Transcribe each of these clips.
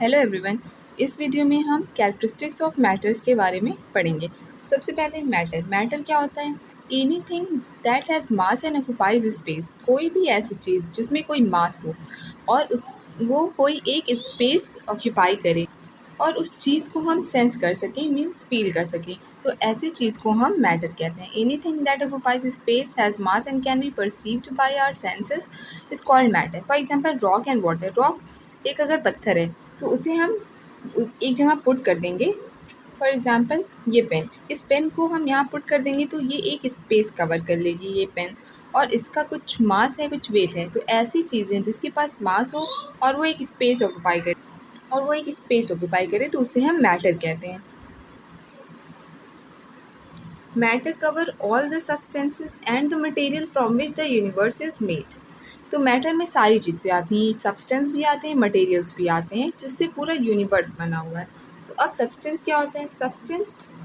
Hello everyone. इस video में हम कैरेक्टरिस्टिक्स ऑफ मैटर्स के बारे में पढ़ेंगे। सबसे पहले मैटर क्या होता है? Anything that has mass and occupies space. कोई भी ऐसी चीज़ जिसमें कोई मास हो और उस वो कोई एक स्पेस ऑक्यूपाई करे और उस चीज़ को हम सेंस कर सकें, मीन्स फील कर सकें, तो ऐसी चीज़ को हम मैटर कहते हैं। Anything that occupies space has mass and can be perceived by our senses is called matter. For example rock and water. Rock एक अगर पत्थर है तो उसे हम एक जगह पुट कर देंगे। फॉर एग्जांपल ये पेन, इस पेन को हम यहाँ पुट कर देंगे तो ये एक स्पेस कवर कर लेगी ये पेन, और इसका कुछ मास है, कुछ वेट है। तो ऐसी चीज़ें जिसके पास मास हो और वो एक स्पेस ऑक्यूपाई करे तो उसे हम मैटर कहते हैं। Matter cover all the substances and the material from which the universe is made. तो मैटर में सारी चीज़ें आती हैं, सब्सटेंस भी आते हैं, मटेरियल्स भी आते हैं, जिससे पूरा यूनिवर्स बना हुआ है। तो अब सब्सटेंस क्या होता है?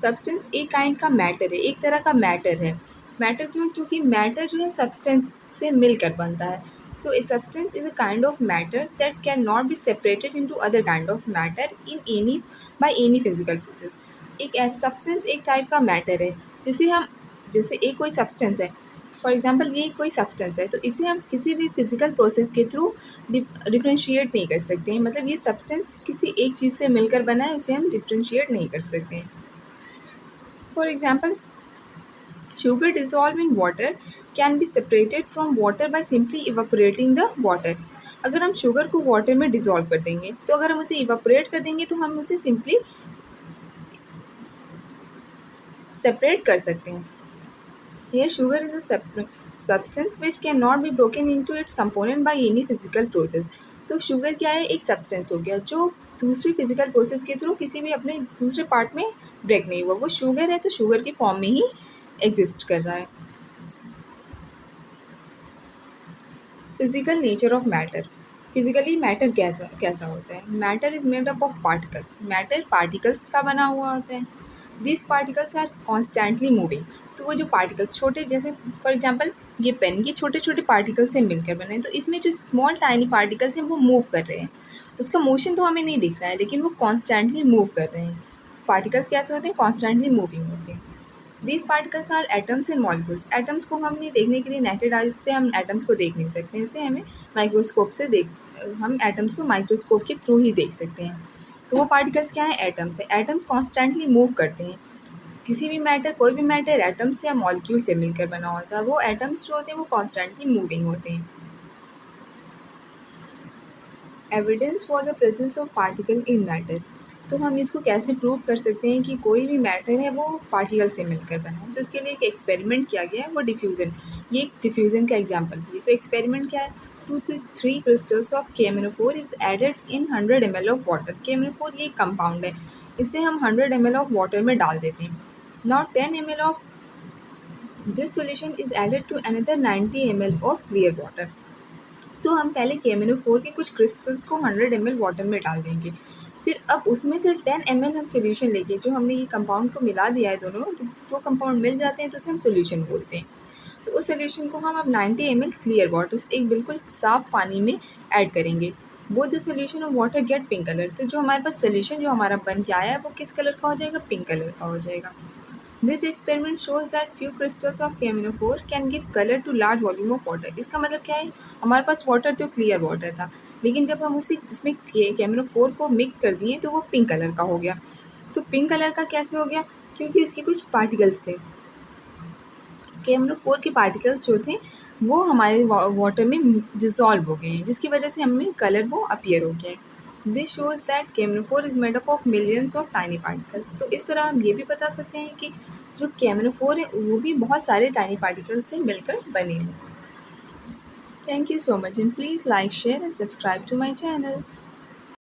सब्सटेंस एक काइंड का मैटर है, एक तरह का मैटर है। मैटर क्यों? क्योंकि मैटर जो है सब्सटेंस से मिलकर बनता है। तो a substance is a kind of matter that can not be separated into other kind of matter in any by any physical process. एक सब्सटेंस एक टाइप का मैटर है जिसे हम, जैसे एक कोई सब्सटेंस है, फॉर एग्जांपल ये कोई सब्सटेंस है, तो इसे हम किसी भी फिजिकल प्रोसेस के थ्रू डिफ्रेंशिएट नहीं कर सकते हैं। मतलब ये सब्सटेंस किसी एक चीज़ से मिलकर बना है, उसे हम डिफ्रेंशिएट नहीं कर सकते हैं। For example sugar dissolved in water can be separated from water by simply evaporating the water। अगर हम शुगर को वाटर में डिज़ोल्व कर देंगे, तो अगर हम उसे इवापोरेट कर देंगे तो हम उसे सिंपली सेपरेट कर सकते हैं। Here sugar is a substance which cannot be broken into its component by any physical process। तो शुगर क्या है? एक सब्सटेंस हो गया जो दूसरी फिजिकल प्रोसेस के थ्रू किसी भी अपने दूसरे पार्ट में ब्रेक नहीं हुआ। वो शुगर है तो शुगर की फॉर्म में ही एग्जिस्ट कर रहा है। Physical nature of matter. Physically matter कैसा होता है? Matter is made up of particles. Matter particles का बना हुआ होता है। This particles are constantly moving. तो वो जो पार्टिकल्स छोटे, जैसे फॉर एग्जांपल ये पेन, ये छोटे छोटे पार्टिकल्स से मिलकर बने हैं, तो इसमें जो स्मॉल टाइनी पार्टिकल्स हैं वो मूव कर रहे हैं। उसका मोशन तो हमें नहीं दिख रहा है, लेकिन वो कॉन्स्टेंटली मूव कर रहे हैं। पार्टिकल्स कैसे होते हैं? कॉन्स्टेंटली मूविंग होते हैं। These particles are atoms and molecules. Atoms को हमें देखने के लिए नेकेड आइज से हम एटम्स को देख नहीं सकते हैं, उसे हमें माइक्रोस्कोप से हम एटम्स को माइक्रोस्कोप के थ्रू ही देख सकते हैं। तो वो पार्टिकल्स क्या हैं? एटम्स है। एटम्स कॉन्स्टेंटली मूव करते हैं। किसी भी मैटर, कोई भी मैटर एटम्स या मॉलिक्यूल से मिलकर बना होता है। वो एटम्स जो होते हैं वो कॉन्स्टेंटली मूविंग होते हैं। Evidence for the presence of particle in matter. तो हम इसको कैसे प्रूव कर सकते हैं कि कोई भी मैटर है वो पार्टिकल से मिलकर बना है? तो इसके लिए एक एक्सपेरिमेंट किया गया है, वो डिफ्यूज़न। ये एक डिफ्यूज़न का एग्जांपल भी है। तो एक्सपेरिमेंट क्या है? 2 to 3 crystals of KMnO4 is added in 100 ml of water. KMnO4 ये एक कंपाउंड है, इसे हम 100 ml ऑफ वाटर में डाल देते हैं। Now 10 ml of this solution is added to another 90 ml of clear water. तो हम पहले KMnO4 के कुछ क्रिस्टल्स को 100 ml वाटर में डाल देंगे। फिर अब उसमें से 10 ml हम सोल्यूशन लेंगे। जो हमने ये कंपाउंड को मिला दिया है, दोनों जब दो कंपाउंड मिल जाते हैं तो उसे हम सोल्यूशन बोलते हैं। तो उस सोल्यूशन को हम अब 90 ml क्लियर वाटर, एक बिल्कुल साफ पानी में ऐड करेंगे। Both the solution of water get pink colour. तो जो हमारे पास सोल्यूशन जो हमारा बन के आया है वो किस कलर का हो जाएगा? पिंक कलर का हो जाएगा। This experiment shows that few crystals of KMnO4 can give colour to large volume of water. इसका मतलब क्या है? हमारे पास वाटर तो क्लियर वाटर था, लेकिन जब हम उसमें KMnO4 को मिक्स कर दिए तो वो पिंक कलर का हो गया। तो पिंक कलर का कैसे हो गया? क्योंकि उसके कुछ पार्टिकल्स थे। KMnO4 के पार्टिकल्स जो थे वो हमारे वाटर में डिजॉल्व हो गए हैं, जिसकी वजह से हमें कलर वो अपीयर हो गया है। This shows that KMnO4 is made up of millions of tiny particles. तो इस तरह हम ये भी बता सकते हैं कि जो KMnO4 है वो भी बहुत सारे टाइनी पार्टिकल्स से मिलकर बने हैं। Thank you so much and please like, share and subscribe to my channel.